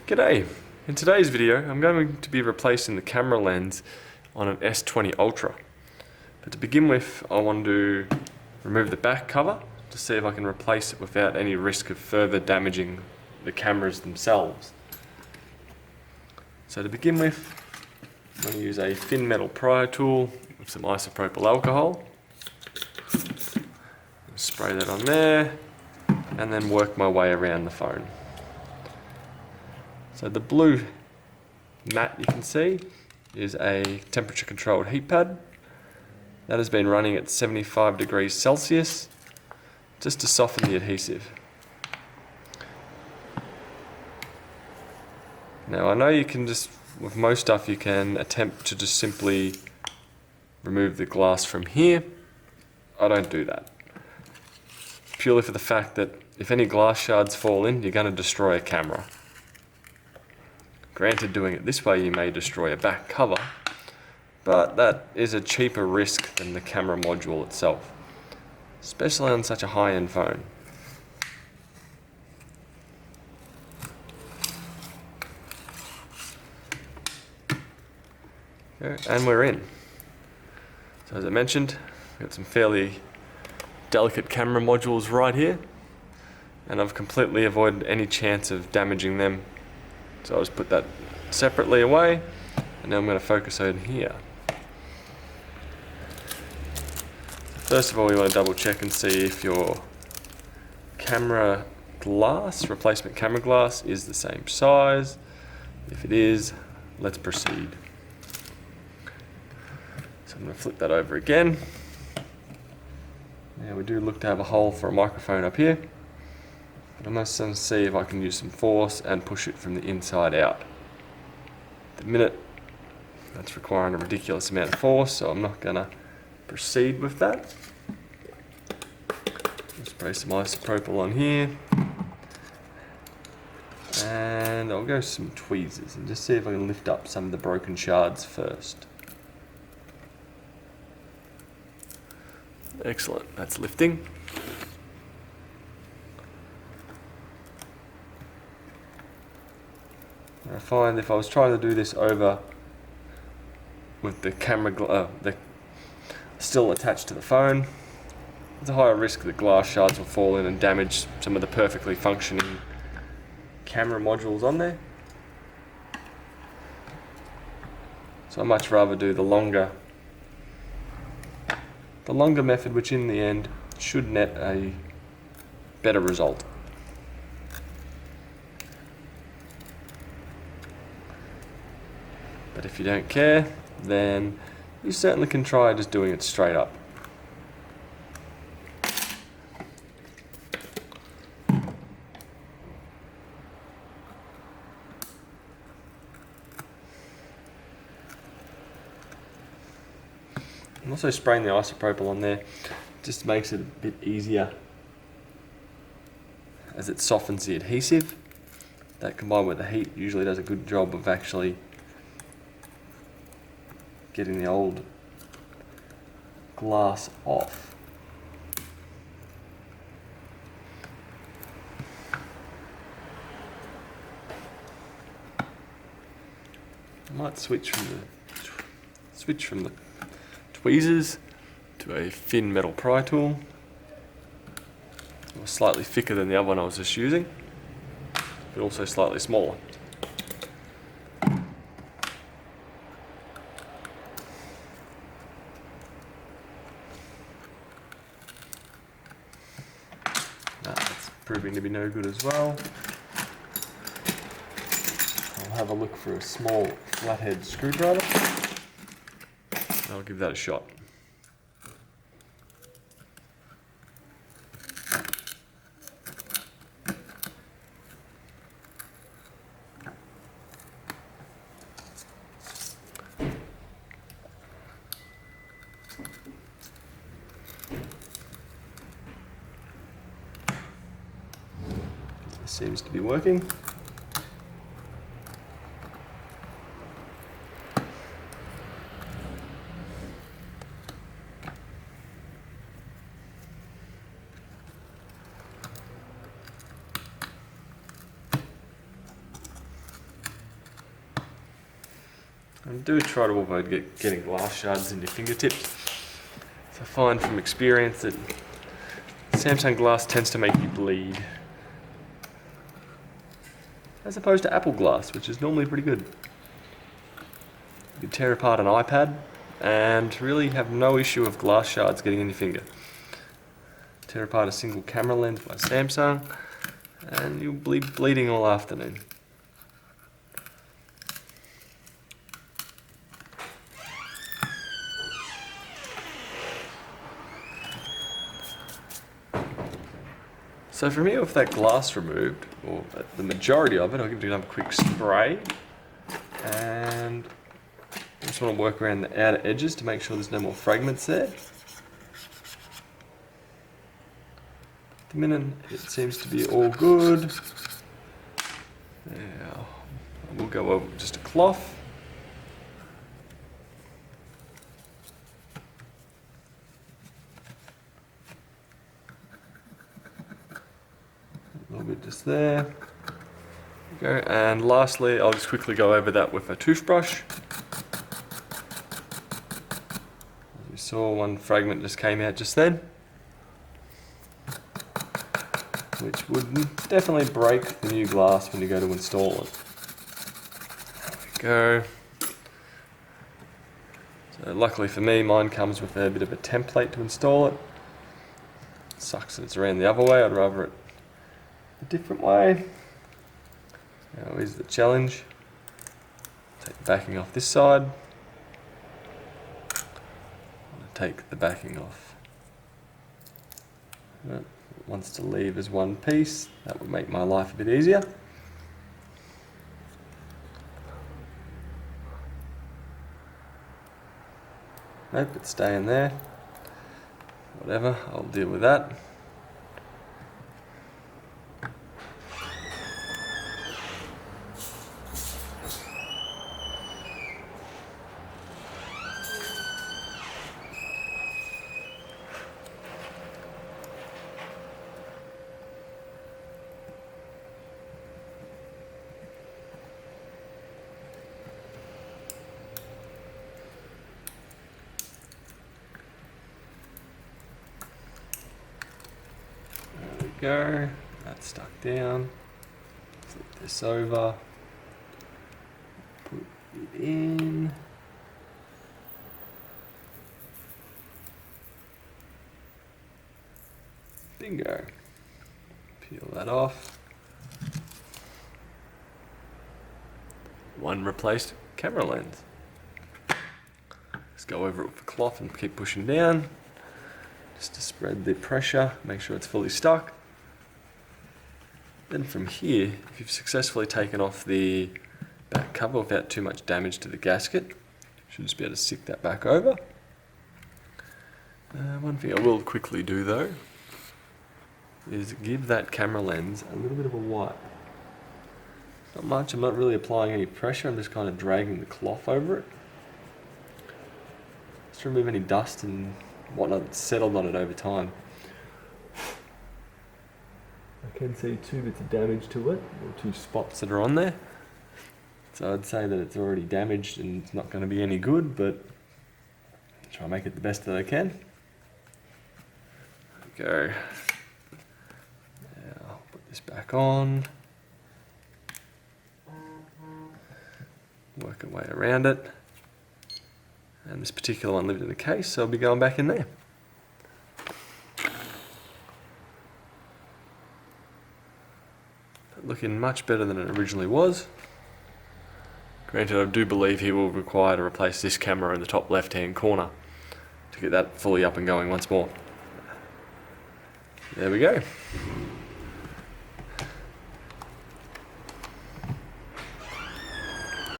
G'day! In today's video I'm going to be replacing the camera lens on an S20 Ultra. But to begin with I want to remove the back cover to see if I can replace it without any risk of further damaging the cameras themselves. So to begin with I'm going to use a thin metal pry tool with some isopropyl alcohol. Spray that on there and then work my way around the phone. So the blue mat you can see is a temperature controlled heat pad that has been running at 75 degrees Celsius just to soften the adhesive. Now I know you can just, with most stuff you can attempt to just simply remove the glass from here. I don't do that. Purely for the fact that if any glass shards fall in, you're going to destroy a camera. Granted, doing it this way you may destroy a back cover, but that is a cheaper risk than the camera module itself, especially on such a high-end phone. Okay, and we're in. So as I mentioned, we've got some fairly delicate camera modules right here, and I've completely avoided any chance of damaging them. So I'll just put that separately away, and now I'm going to focus on here. First of all, you want to double check and see if your camera glass, replacement camera glass, is the same size. If it is, let's proceed. So I'm going to flip that over again. Now we do look to have a hole for a microphone up here. I'm going to see if I can use some force and push it from the inside out. At the minute, that's requiring a ridiculous amount of force, so I'm not going to proceed with that. Spray some isopropyl on here. And I'll go some tweezers and just see if I can lift up some of the broken shards first. Excellent, that's lifting. I find if I was trying to do this over with the camera still attached to the phone, there's a higher risk that glass shards will fall in and damage some of the perfectly functioning camera modules on there. So I'd much rather do the longer method, which in the end should net a better result. But if you don't care, then you certainly can try just doing it straight up. I'm also spraying the isopropyl on there, just makes it a bit easier as it softens the adhesive. That combined with the heat usually does a good job of actually getting the old glass off. I might switch from the tweezers to a thin metal pry tool. It was slightly thicker than the other one I was just using, but also slightly smaller. That's proving to be no good as well. I'll have a look for a small flathead screwdriver. I'll give that a shot. This seems to be working. And do try to avoid getting glass shards in your fingertips. So I find from experience that Samsung glass tends to make you bleed, as opposed to Apple glass, which is normally pretty good. You can tear apart an iPad and really have no issue of glass shards getting in your finger. Tear apart a single camera lens by Samsung and you'll be bleeding all afternoon. So from here, with that glass removed, or the majority of it, I'll give it another quick spray. And I just want to work around the outer edges to make sure there's no more fragments there. At the minute, it seems to be all good. Now, we'll go over with just a cloth. A little bit just there. Okay, and lastly, I'll just quickly go over that with a toothbrush. As we saw, one fragment just came out just then, which would definitely break the new glass when you go to install it. There we go. So luckily for me, mine comes with a bit of a template to install it. Sucks that it's around the other way. I'd rather it a different way. Now here's the challenge. Take the backing off this side. Take the backing off. It wants to leave as one piece. That would make my life a bit easier. Nope, it's staying there. Whatever, I'll deal with that. Go, that's stuck down, flip this over, put it in, bingo, peel that off, one replaced camera lens. Let's go over it with a cloth and keep pushing down, just to spread the pressure, make sure it's fully stuck. Then from here, if you've successfully taken off the back cover without too much damage to the gasket, you should just be able to stick that back over. One thing I will quickly do though, is give that camera lens a little bit of a wipe. Not much, I'm not really applying any pressure, I'm just kind of dragging the cloth over it. Just to remove any dust and whatnot that's settled on it over time. I can see two bits of damage to it, or two spots that are on there. So I'd say that it's already damaged and it's not going to be any good, but I'll try and make it the best that I can. There we go. Now I'll put this back on. Work our way around it. And this particular one lived in the case, so I'll be going back in there. Looking much better than it originally was. Granted, I do believe he will require to replace this camera in the top left hand corner to get that fully up and going once more. There we go.